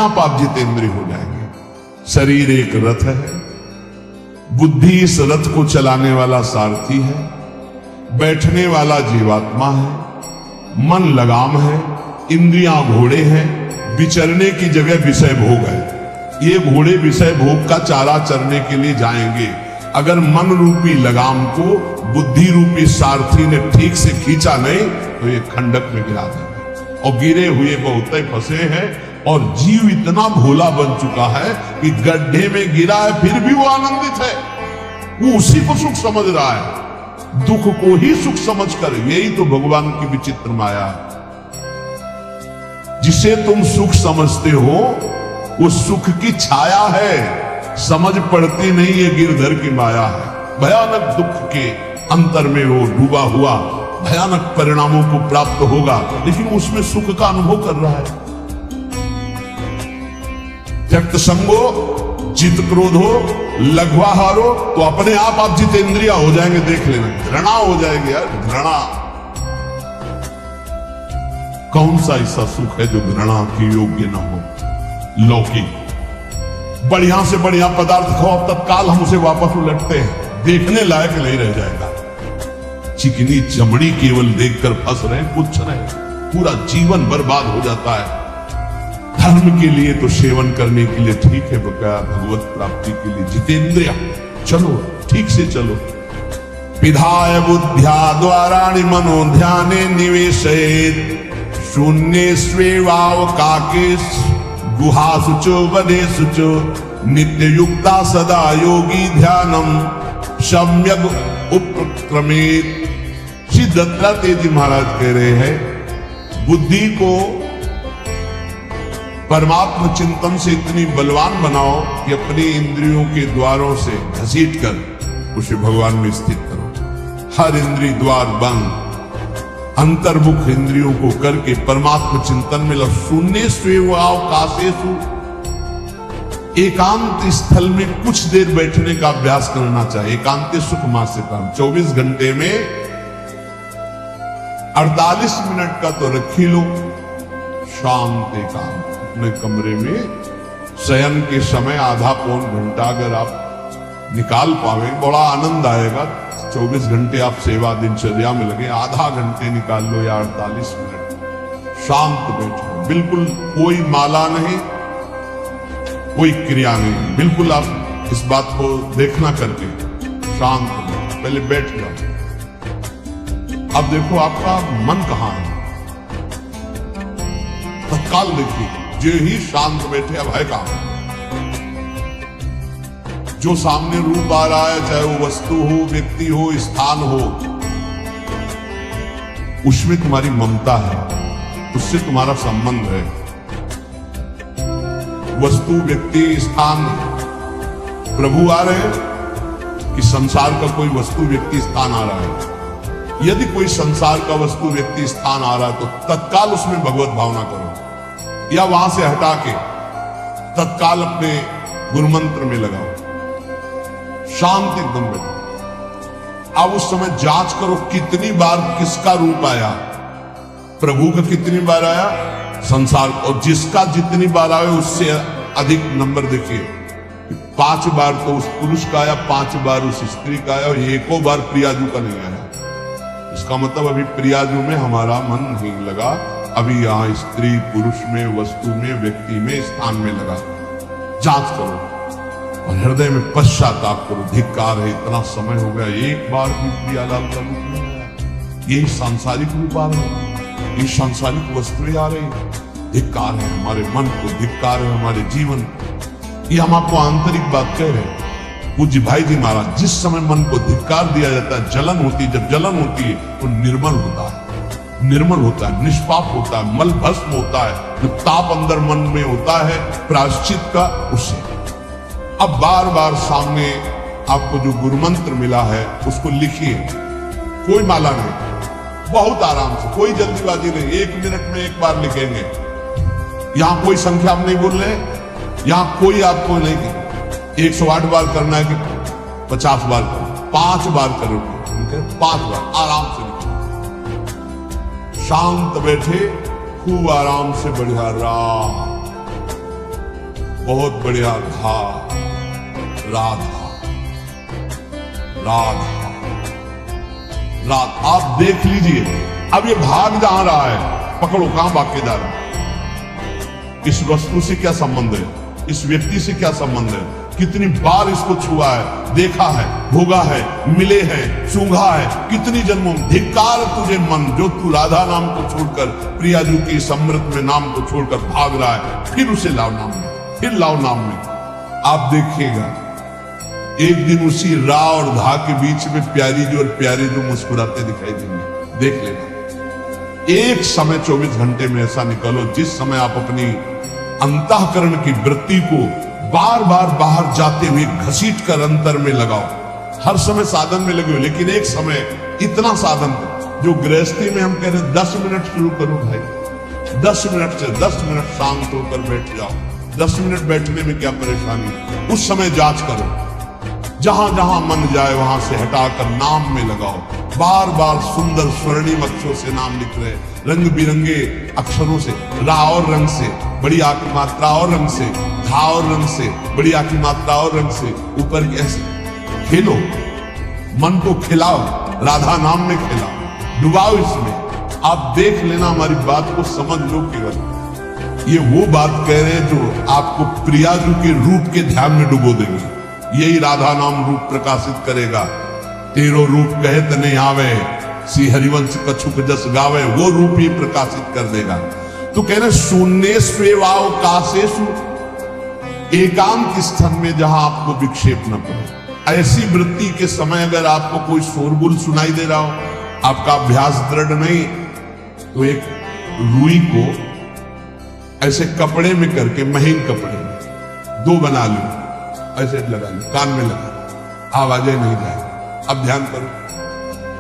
आप जितेंद्रिय हो जाएंगे। शरीर एक रथ है, बुद्धि इस रथ को चलाने वाला सारथी है, बैठने वाला जीवात्मा है, मन लगाम है, इंद्रियां घोड़े हैं, विचरने की जगह विषय भोग है। ये घोड़े विषय भोग का चारा चरने के लिए जाएंगे। अगर मन रूपी लगाम को बुद्धि रूपी सारथी ने ठीक से खींचा नहीं तो ये खंडक में गिरा देंगे। और गिरे हुए बहुत फंसे हैं और जीव इतना भोला बन चुका है कि गड्ढे में गिरा है फिर भी वो आनंदित है, वो उसी को सुख समझ रहा है, दुख को ही सुख समझकर। यही तो भगवान की विचित्र माया है। जिसे तुम सुख समझते हो वो सुख की छाया है, समझ पड़ती नहीं, ये गिरधर की माया है। भयानक दुख के अंतर में वो डूबा हुआ भयानक परिणामों को प्राप्त होगा, लेकिन उसमें सुख का अनुभव कर रहा है। त्यक्त संगो, चित क्रोधो, लघ्वाहारो, तो अपने आप जितेंद्रिय हो जाएंगे। देख लेना, घृणा हो जाएगी यार, घृणा। कौन सा ऐसा सुख है जो घृणा के योग्य न हो? लौकिक बढ़िया से बढ़िया पदार्थ खाओ, तत्काल हम उसे वापस उलटते हैं, देखने लायक नहीं रह जाएगा। चिकनी चमड़ी केवल देखकर फंस रहे, कुछ नहीं, पूरा जीवन बर्बाद हो जाता है। धर्म के लिए तो सेवन करने के लिए ठीक है, बकाया भगवत प्राप्ति के लिए जितेंद्रिय चलो, ठीक से चलो। विधाय बुद्ध्या द्वाराणि मनो ध्याने निवेशयेत् शून्ये स्वेवावकाके गुहासुचो वनेसुचो नित्य युक्ता सदा योगी ध्यानम सम्यक उपक्रमेत। श्री दत्तात्रेय जी महाराज कह रहे हैं, बुद्धि को परमात्मा चिंतन से इतनी बलवान बनाओ कि अपनी इंद्रियों के द्वारों से घसीट कर उसे भगवान में स्थित करो। हर इंद्रिय द्वार बंद, अंतर्मुख इंद्रियों को करके परमात्मा चिंतन में लग। शून्य स्वेवावकाशेषु, एकांत स्थल में कुछ देर बैठने का अभ्यास करना चाहिए। एकांत सुख मास्य काम। 24 घंटे में 48 मिनट का तो रख ही लो शांत एकांत। अपने कमरे में शयन के समय आधा पौन घंटा अगर आप निकाल पावे, बड़ा आनंद आएगा। 24 घंटे आप सेवा दिनचर्या में लगे, आधा घंटे निकाल लो या 48 मिनट शांत बैठो। बिल्कुल कोई माला नहीं, कोई क्रिया नहीं, बिल्कुल आप इस बात को देखना करके शांत हो। पहले बैठ जाओ। अब देखो आपका मन कहां है, तत्काल देखिए। जो ही शांत बैठे, अब है कहां? जो सामने रूप आ रहा है, चाहे वो वस्तु हो, व्यक्ति हो, स्थान हो, उसमें तुम्हारी ममता है, उससे तुम्हारा संबंध है। वस्तु, व्यक्ति, स्थान, प्रभु आ रहे हैं कि संसार का कोई वस्तु, व्यक्ति, स्थान आ रहा है? यदि कोई संसार का वस्तु, व्यक्ति, स्थान आ रहा है तो तत्काल उसमें भगवत भावना करो, या वहां से हटा के तत्काल अपने गुरुमंत्र में लगाओ। शांत एकदम बैठो। अब उस समय जांच करो कितनी बार किसका रूप आया। प्रभु का कितनी बार आया, संसार, और जिसका जितनी बार आए उससे अधिक नंबर देखिए। 5 बार तो उस पुरुष का आया, 5 बार उस स्त्री का आया, और एको बार प्रियाजू का नहीं आया। इसका मतलब अभी प्रियाजू में हमारा मन नहीं लगा, अभी यहां स्त्री पुरुष में, वस्तु में, व्यक्ति में, स्थान में लगा। जांच करो और हृदय में पश्चाताप करो। धिक्कार है, इतना समय हो गया, एक बार भी प्रियालाल का रूप नहीं आया। यही सांसारिक रूप आ रहा है, ये सांसारिक वस्तुएं आ रही। धिक्कार है हमारे मन को, धिक्कार है हमारे जीवन। ये हम आपको आंतरिक बात कह रहे हैं। पूज्य भाई जी महाराज, जिस समय मन को धिक्कार दिया जाता है, जलन होती है, जब जलन होती है तो निर्मल होता है, निर्मल होता है, निष्पाप होता है, मल भस्म होता है। जो ताप अंदर मन में होता है प्रायश्चित का, उससे अब बार बार सामने आपको जो गुरुमंत्र मिला है उसको लिखिए। कोई माला नहीं, बहुत आराम से, कोई जल्दीबाजी नहीं, 1 मिनट में एक बार लिखेंगे। यहां कोई संख्या हम नहीं बोल रहे, यहां कोई आपको नहीं 108 बार करना है कि 50 बार करो, 5 बार करो, 5 बार आराम से लिखो। शांत बैठे, खूब आराम से, बढ़िया राम बहुत बढ़िया था। राधा राधा राधा, आप देख लीजिए। अब ये भाग जहां रहा है, पकड़ो कहां भाग के जा रहा है। इस वस्तु से क्या संबंध है, इस व्यक्ति से क्या संबंध है, कितनी बार इसको छुआ है, देखा है, भोगा है, मिले हैं, सूंघा है, कितनी जन्मों। धिक्कार तुझे मन, जो तू राधा नाम को छोड़कर, प्रियाजू की समृत में नाम को छोड़कर भाग रहा है। फिर उसे लाओ नाम में, फिर लाओ नाम में। आप देखिएगा एक दिन उसी रा और धा के बीच में प्यारी जो और प्यारे जो मुस्कुराते दिखाई देंगे। देख लेना, एक समय 24 घंटे में ऐसा निकालो जिस समय आप अपनी अंतःकरण की वृत्ति को बार बार बाहर जाते हुए घसीट कर अंतर में लगाओ। हर समय साधन में लगे हो, लेकिन एक समय इतना साधन जो गृहस्थी में हम कह रहे हैं 10 मिनट शुरू करो भाई, 10 मिनट से 10 मिनट शांत होकर बैठ जाओ। 10 मिनट बैठने में क्या परेशानी है, उस समय जांच करो। जहां जहां मन जाए वहां से हटाकर नाम में लगाओ। बार बार सुंदर स्वर्णिम अक्षरों से नाम लिख रहे, रंग बिरंगे अक्षरों से, रा और रंग से, बड़ी आकी मात्रा और रंग से, धा और रंग से, बड़ी आकी मात्रा और रंग से, ऊपर कैसे खेलो, मन को खिलाओ, राधा नाम में खिलाओ, डुबाओ इसमें। आप देख लेना, हमारी बात को समझ लो। केवल ये वो बात कह रहे हैं जो आपको प्रियाजू के रूप के ध्यान में डुबो देंगे। यही राधा नाम रूप प्रकाशित करेगा। तेरो रूप कहत नहीं आवे, श्री हरिवंश कछुक जस गावे, वो रूप ही प्रकाशित कर देगा। तो कह रहे शून्य स्वेवाव काशेषु, एकांत स्थन में जहां आपको विक्षेप न पड़े। ऐसी वृत्ति के समय अगर आपको कोई शोरगुल सुनाई दे रहा हो, आपका अभ्यास दृढ़ नहीं, तो एक रुई को ऐसे कपड़े में करके, महीन कपड़े में 2 बना लो, ऐसे लगा लो, कान में लगा, आवाजें नहीं जाए। अब ध्यान करो,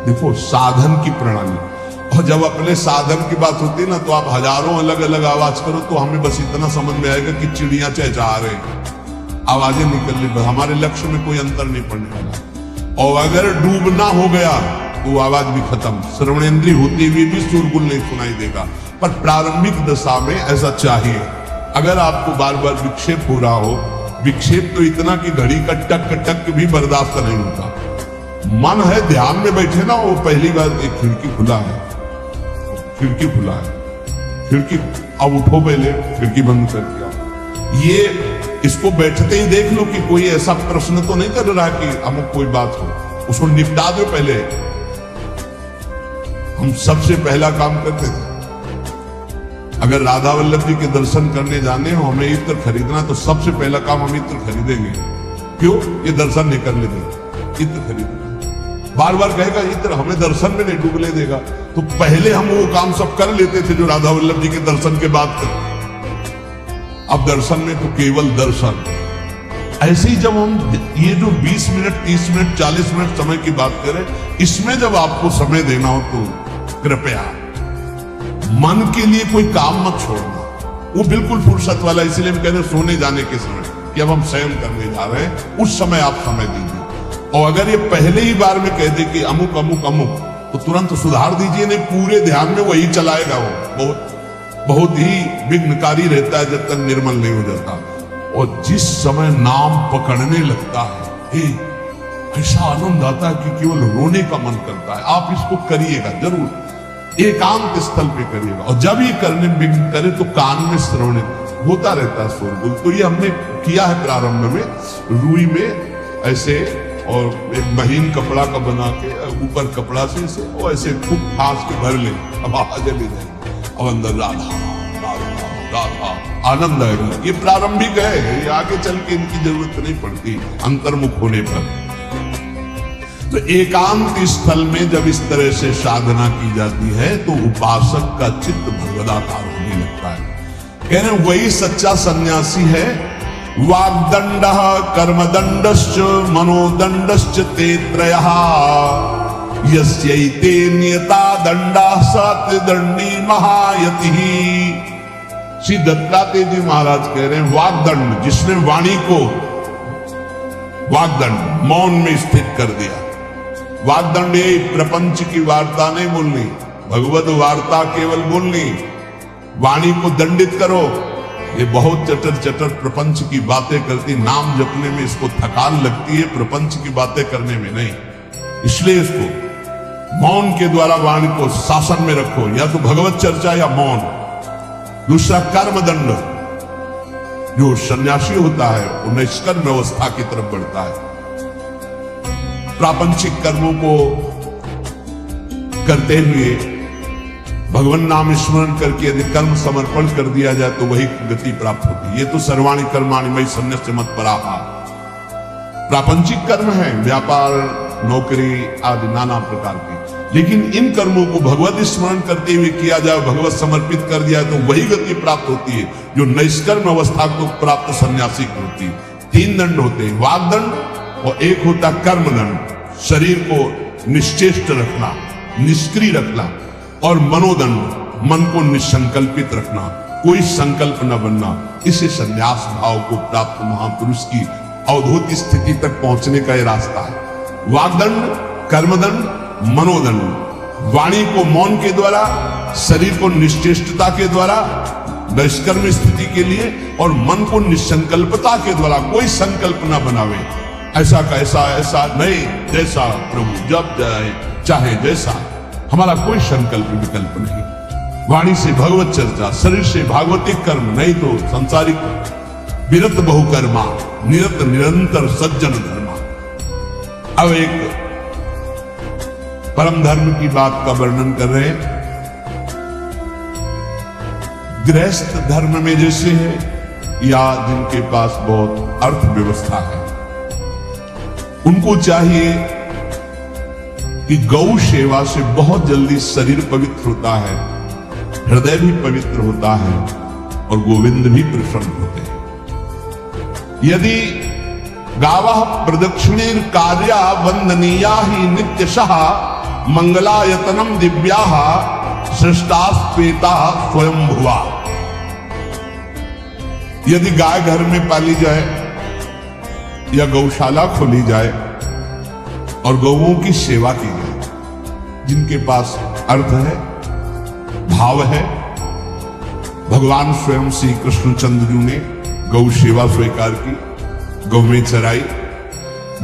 देखो साधन की प्रणाली। और जब अपने साधन की बात होती है ना, तो आप हजारों अलग अलग आवाज करो तो हमें बस इतना समझ में आएगा कि चिड़िया चहचहा रहे, आवाजें निकल रही, हमारे लक्ष्य में कोई अंतर नहीं पड़ने वाला। और अगर डूबना हो गया तो आवाज भी खत्म, श्रवणेंद्री होते हुए भी शोरगुल नहीं सुनाई देगा। पर प्रारंभिक दशा में ऐसा चाहिए। अगर आपको बार बार विक्षेप हो रहा हो, विक्षेप तो इतना कि घड़ी का टक टक भी बर्दाश्त नहीं होता। मन है ध्यान में बैठे ना, वो पहली बार एक खिड़की खुला है, खिड़की खुला है, खिड़की, अब उठो पहले, खिड़की बंद करके आओ। ये इसको बैठते ही देख लो कि कोई ऐसा प्रश्न तो नहीं कर रहा कि अमुक कोई बात हो, उसको निपटा दो पहले। हम सबसे पहला काम करते थे, अगर राधा वल्लभ जी के दर्शन करने जाने हो, हमें इत्र खरीदना, तो सबसे पहला काम हम इत्र खरीदेंगे। क्यों? ये दर्शन नहीं करने देगा, इत्र खरीदेंगे। बार बार कहेगा इत्र हमें दर्शन में नहीं डूबने देगा, तो पहले हम वो काम सब कर लेते थे जो राधा वल्लभ जी के दर्शन के बाद कर। अब दर्शन में तो केवल दर्शन। ऐसे ही जब हम ये जो 20 मिनट, 30 मिनट, 40 मिनट समय की बात करें, इसमें जब आपको समय देना हो तो कृपया मन के लिए कोई काम मत छोड़ना। वो बिल्कुल फुर्सत वाला, इसलिए हम कह रहे हैं सोने जाने के समय कि अब हम शयन करने जा रहे हैं, उस समय आप समय दीजिए। और अगर ये पहले ही बार में कह दे कि अमुक अमुक अमुक, तो तुरंत सुधार दीजिए, नहीं पूरे ध्यान में वही चलाएगा। वो बहुत ही विघ्नकारी रहता है जब तक निर्मल नहीं हो जाता। और जिस समय नाम पकड़ने लगता है, ऐसा आनंद आता है कि केवल रोने का मन करता है। आप इसको करिएगा जरूर, एकांत स्थल पे करिएगा। और जब ये करने बिन करे तो कान में श्रवण होता रहता है शोरगुल। तो ये हमने किया है प्रारंभ में, रुई में ऐसे, और एक महीन कपड़ा का बना के ऊपर कपड़ा से इसे और ऐसे खूब फांस के भर ले, अब आवाजें ले जाएंगे, अब अंदर राधा राधा राधा, आनंद आएगा। ये प्रारंभिक है, ये आगे चल के इनकी जरूरत नहीं पड़ती अंतर्मुख होने पर। तो एकांत स्थल में जब इस तरह से साधना की जाती है तो उपासक का चित्त भगवदाकार होने लगता है। कह रहे वही सच्चा सन्यासी है। वाग्दंड कर्मदंडश्च मनोदंडश्च ते त्रयः, यस्यैते नियता दंडा सत्यदंडी महायतिः। श्री दत्तात्रेय जी महाराज कह रहे हैं वाग्दंड, जिसने वाणी को वाग्दंड मौन में स्थित कर दिया। वाग्दंड ये प्रपंच की वार्ता नहीं बोलनी, भगवत वार्ता केवल बोलनी। वाणी को दंडित करो, ये बहुत चटर चटर प्रपंच की बातें करती, नाम जपने में इसको थकान लगती है, प्रपंच की बातें करने में नहीं। इसलिए इसको मौन के द्वारा वाणी को शासन में रखो, या तो भगवत चर्चा या मौन। दूसरा कर्मदंड, जो सन्यासी होता है वो निष्कर्म अवस्था की तरफ बढ़ता है। प्रापंचिक कर्मों को करते हुए भगवान नाम स्मरण करके यदि कर्म समर्पण कर दिया जाए तो वही गति प्राप्त होती है। ये तो सर्वाणि कर्माणि मयि सन्न्यस्य मत्पराः। प्रापंचिक कर्म है, व्यापार, नौकरी आदि नाना प्रकार के, लेकिन इन कर्मों को भगवत स्मरण करते हुए किया जाए, भगवत समर्पित कर दिया तो वही गति प्राप्त होती है जो निष्कर्म अवस्था को प्राप्त सन्यासी को होती है। 3 दंड होते हैं, वाग्दंड, और एक होता कर्मदंड, शरीर को निश्चेष्ट रखना, निष्क्रिय रखना, और मनोदंड, मन को निसंकल्पित रखना, कोई संकल्प न बनना। इसे संन्यास भाव को प्राप्त महापुरुष की अवधूत स्थिति तक पहुंचने का यह रास्ता है। वाग्दंड, कर्मदंड, मनोदंड, वाणी को मौन के द्वारा, शरीर को निश्चेष्टता के द्वारा निष्कर्म स्थिति के लिए, और मन को निसंकल्पता के द्वारा, कोई संकल्प न बनावे, ऐसा का ऐसा नहीं, जैसा प्रभु जब चाहे जैसा, हमारा कोई संकल्प विकल्प नहीं। वाणी से भगवत चर्चा, शरीर से भागवतिक कर्म, नहीं तो संसारिक विरत बहुकर्मा, निरत निरंतर सज्जन धर्मा। अब एक परम धर्म की बात का वर्णन कर रहे हैं। गृहस्थ धर्म में जैसे है, या जिनके पास बहुत अर्थव्यवस्था है, उनको चाहिए कि गौ सेवा से बहुत जल्दी शरीर पवित्र होता है, हृदय भी पवित्र होता है, और गोविंद भी प्रसन्न होते हैं। यदि गावः प्रदक्षिणेर कार्या वंदनीया ही नित्यशः मंगलायतनम दिव्याः सृष्टास्पेता स्वयं भुवा। यदि गाय घर में पाली जाए या गौशाला खोली जाए और गौओं की सेवा की जाए, जिनके पास अर्थ है, भाव है, भगवान स्वयं श्री कृष्णचंद्र जी ने गौ सेवा स्वीकार की, गौ में चराई।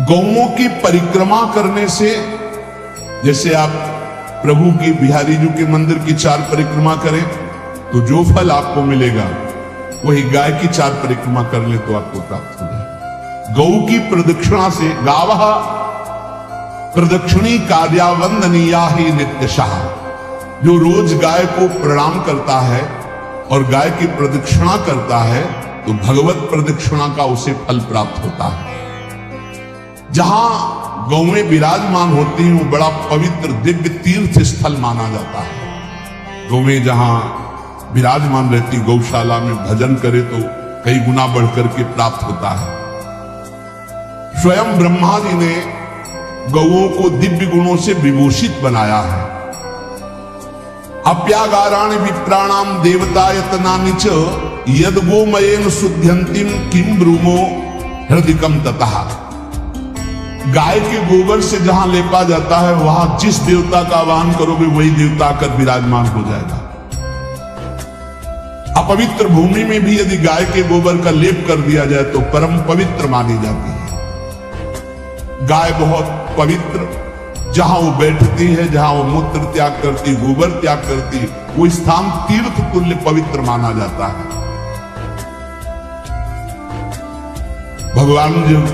गौओं की परिक्रमा करने से, जैसे आप प्रभु की बिहारी जी के मंदिर की 4 परिक्रमा करें तो जो फल आपको मिलेगा वही गाय की 4 परिक्रमा कर ले तो आपको प्राप्त हो जाए। गौ की प्रदक्षिणा से, गावः प्रदक्षिणी कार्या वंदनीया ही नित्यशः, जो रोज गाय को प्रणाम करता है और गाय की प्रदक्षिणा करता है तो भगवत प्रदक्षिणा का उसे फल प्राप्त होता है। जहां गौएं विराजमान होती हैं वो बड़ा पवित्र दिव्य तीर्थ स्थल माना जाता है। गौएं जहां विराजमान रहती, गौशाला में भजन करे तो कई गुना बढ़कर के प्राप्त होता है। स्वयं ब्रह्मा जी ने गौओं को दिव्य गुणों से विभूषित बनाया है। अप्यागाराणि विप्राणाम देवतायतनानि च यद गोमयेन शुद्ध्यन्तिम किम ब्रूमो हृदिकम ततः। गाय के गोबर से जहां लेपा जाता है वहां जिस देवता का आवाहन करोगे वही देवता आकर विराजमान हो जाएगा। अपवित्र भूमि में भी यदि गाय के गोबर का लेप कर दिया जाए तो परम पवित्र मानी जाती है। गाय बहुत पवित्र, जहां वो बैठती है, जहां वो मूत्र त्याग करती, गोबर त्याग करती, वो स्थान तीर्थ तुल्य पवित्र माना जाता है। भगवान जब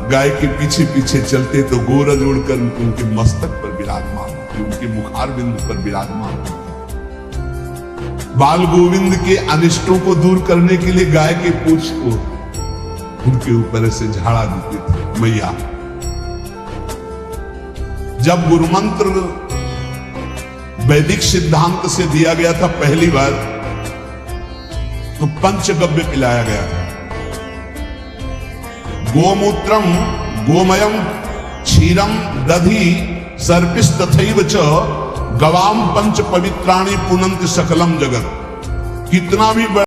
गाय के पीछे पीछे चलते तो गोरज उड़कर उनके मस्तक पर विराजमान होते, उनके मुखार बिंदु पर विराजमान होते। बाल गोविंद के अनिष्टों को दूर करने के लिए गाय के पूंछ को उनके ऊपर से झाड़ा देती थी मैया। जब गुरु मंत्र वैदिक सिद्धांत से दिया गया था पहली बार तो पंचगव्य पिलाया गया था। गोमूत्रम गोमयम क्षीरम दधि सर्पिस्तथैव च गवाम पंच पवित्राणि पुनन्ति सकलम जगत। कितना भी